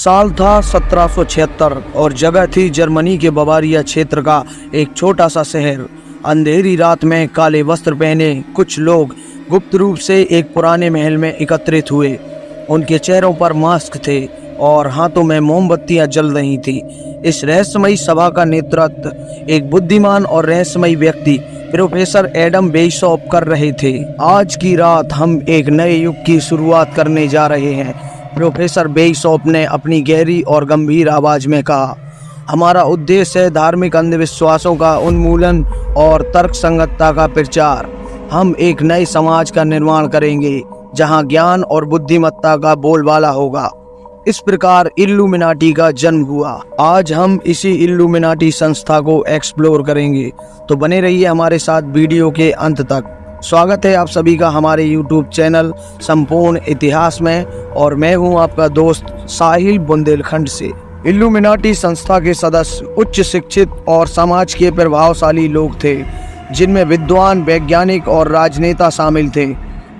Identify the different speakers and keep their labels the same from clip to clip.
Speaker 1: साल था 1776 और जगह थी जर्मनी के बवारिया क्षेत्र का एक छोटा सा शहर। अंधेरी रात में काले वस्त्र पहने कुछ लोग गुप्त रूप से एक पुराने महल में एकत्रित हुए। उनके चेहरों पर मास्क थे और हाथों में मोमबत्तियां जल रही थी। इस रहस्यमयी सभा का नेतृत्व एक बुद्धिमान और रहस्यमयी व्यक्ति प्रोफेसर एडम वेइसॉप कर रहे थे। आज की रात हम एक नए युग की शुरुआत करने जा रहे हैं, प्रोफेसर वेइसॉप ने अपनी गहरी और गंभीर आवाज में कहा। हमारा उद्देश्य है धार्मिक अंधविश्वासों का उन्मूलन और तर्कसंगतता का प्रचार। हम एक नए समाज का निर्माण करेंगे जहां ज्ञान और बुद्धिमत्ता का बोलबाला होगा। इस प्रकार इल्यूमिनाटी का जन्म हुआ। आज हम इसी इल्यूमिनाटी संस्था को एक्सप्लोर करेंगे, तो बने रहिए हमारे साथ वीडियो के अंत तक। स्वागत है आप सभी का हमारे YouTube चैनल संपूर्ण इतिहास में, और मैं हूं आपका दोस्त साहिल बुंदेलखंड से। इल्यूमिनाटी संस्था के सदस्य उच्च शिक्षित और समाज के प्रभावशाली लोग थे, जिनमें विद्वान, वैज्ञानिक और राजनेता शामिल थे।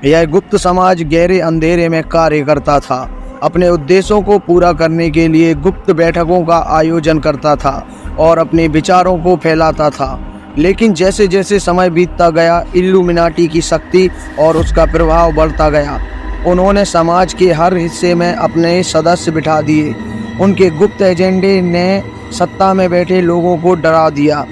Speaker 1: यह गुप्त समाज गहरे अंधेरे में कार्य करता था, अपने उद्देश्यों को पूरा करने के लिए गुप्त बैठकों का आयोजन करता था और अपने विचारों को फैलाता था। लेकिन जैसे जैसे समय बीतता गया, इल्यूमिनाटी की शक्ति और उसका प्रभाव बढ़ता गया। उन्होंने समाज के हर हिस्से में अपने सदस्य बिठा दिए। उनके गुप्त एजेंडे ने सत्ता में बैठे लोगों को डरा दिया।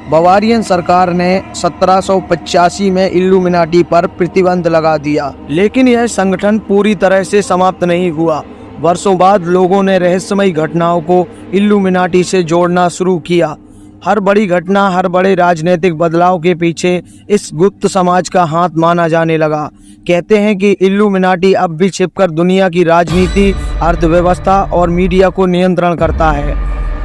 Speaker 1: बवारियन सरकार ने 1785 में इल्यूमिनाटी पर प्रतिबंध लगा दिया, लेकिन यह संगठन पूरी तरह से समाप्त नहीं हुआ। वर्षों बाद लोगों ने रहस्यमयी घटनाओं को इल्यूमिनाटी से जोड़ना शुरू किया। हर बड़ी घटना, हर बड़े राजनीतिक बदलाव के पीछे इस गुप्त समाज का हाथ माना जाने लगा। कहते हैं कि इल्यूमिनाटी अब भी छिपकर दुनिया की राजनीति, अर्थव्यवस्था और मीडिया को नियंत्रण करता है।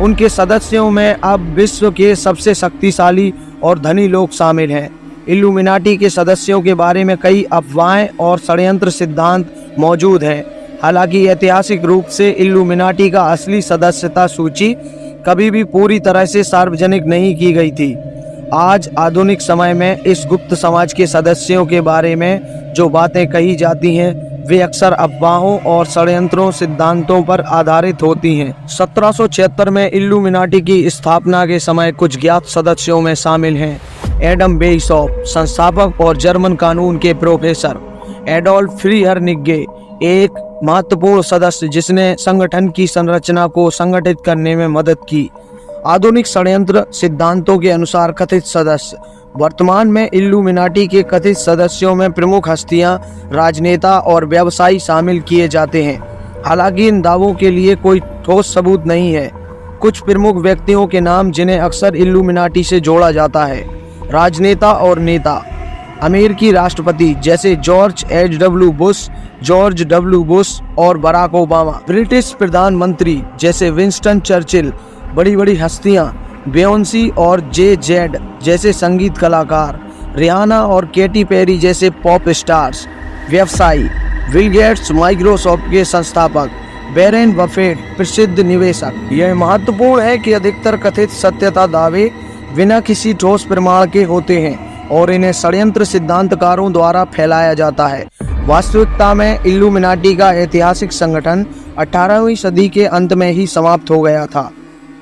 Speaker 1: उनके सदस्यों में अब विश्व के सबसे शक्तिशाली और धनी लोग शामिल हैं। इल्यूमिनाटी के सदस्यों के बारे में कई अफवाहें और षड्यंत्र सिद्धांत मौजूद हैं। हालांकि ऐतिहासिक रूप से इल्यूमिनाटी का असली सदस्यता सूची कभी भी पूरी तरह से सार्वजनिक नहीं की गई थी। आज आधुनिक समय में इस गुप्त समाज के सदस्यों के बारे में जो बातें कही जाती हैं, वे अक्सर अफवाहों और षड्यंत्रों सिद्धांतों पर आधारित होती हैं। 1776 में इल्यूमिनाटी की स्थापना के समय कुछ ज्ञात सदस्यों में शामिल हैं एडम वेइसॉप, संस्थापक और जर्मन कानून के प्रोफेसर; एडोल्फ फ्रीहर्निग्गे, एक महत्वपूर्ण सदस्य जिसने संगठन की संरचना को संगठित करने में मदद की; आधुनिक षड्यंत्र सिद्धांतों के अनुसार कथित सदस्य। वर्तमान में इल्यूमिनाटी के कथित सदस्यों में प्रमुख हस्तियां, राजनेता और व्यवसायी शामिल किए जाते हैं। हालांकि इन दावों के लिए कोई ठोस सबूत नहीं है। कुछ प्रमुख व्यक्तियों के नाम जिन्हें अक्सर इल्यूमिनाटी से जोड़ा जाता है: राजनेता और नेता। अमेरिकी राष्ट्रपति जैसे George H.W. Bush, George W. Bush और बराक ओबामा। ब्रिटिश प्रधानमंत्री जैसे विंस्टन चर्चिल। बड़ी बड़ी हस्तियां बेयोंसी और JZ जैसे संगीत कलाकार। रिहाना और केटी पेरी जैसे पॉप स्टार्स। व्यवसायी बिल गेट्स, माइक्रोसॉफ्ट के संस्थापक। वॉरेन बफेट, प्रसिद्ध निवेशक। यह महत्वपूर्ण है कि अधिकतर कथित सत्यता दावे बिना किसी ठोस प्रमाण के होते हैं और इन्हें षड्यंत्र सिद्धांतकारों द्वारा फैलाया जाता है। वास्तविकता में इल्यूमिनाटी का ऐतिहासिक संगठन 18वीं सदी के अंत में ही समाप्त हो गया था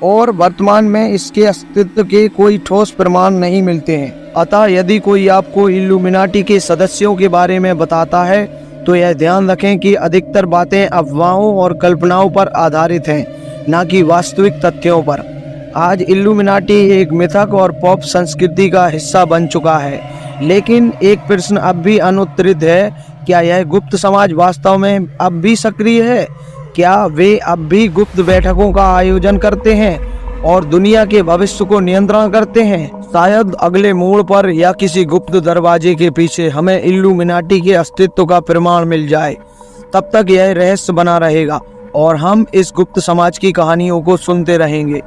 Speaker 1: और वर्तमान में इसके अस्तित्व के कोई ठोस प्रमाण नहीं मिलते हैं। अतः यदि कोई आपको इल्यूमिनाटी के सदस्यों के बारे में बताता है, तो यह ध्यान रखें कि अधिकतर बातें अफवाहों और कल्पनाओं पर आधारित हैं, न कि वास्तविक तथ्यों पर। आज इल्यूमिनाटी एक मिथक और पॉप संस्कृति का हिस्सा बन चुका है, लेकिन एक प्रश्न अब भी अनुत्तरित है: क्या यह गुप्त समाज वास्तव में अब भी सक्रिय है? क्या वे अब भी गुप्त बैठकों का आयोजन करते हैं और दुनिया के भविष्य को नियंत्रण करते हैं? शायद अगले मोड़ पर या किसी गुप्त दरवाजे के पीछे हमें इल्यूमिनाटी के अस्तित्व का प्रमाण मिल जाए। तब तक यह रहस्य बना रहेगा और हम इस गुप्त समाज की कहानियों को सुनते रहेंगे।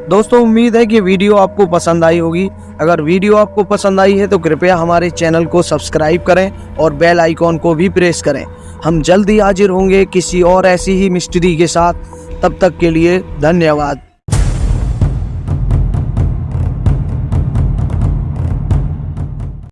Speaker 1: दोस्तों, उम्मीद है कि वीडियो आपको पसंद आई होगी। अगर वीडियो आपको पसंद आई है तो कृपया हमारे चैनल को सब्सक्राइब करें और बेल आइकॉन को भी प्रेस करें। हम जल्द ही हाजिर होंगे किसी और ऐसी ही मिस्ट्री के साथ। तब तक के लिए धन्यवाद।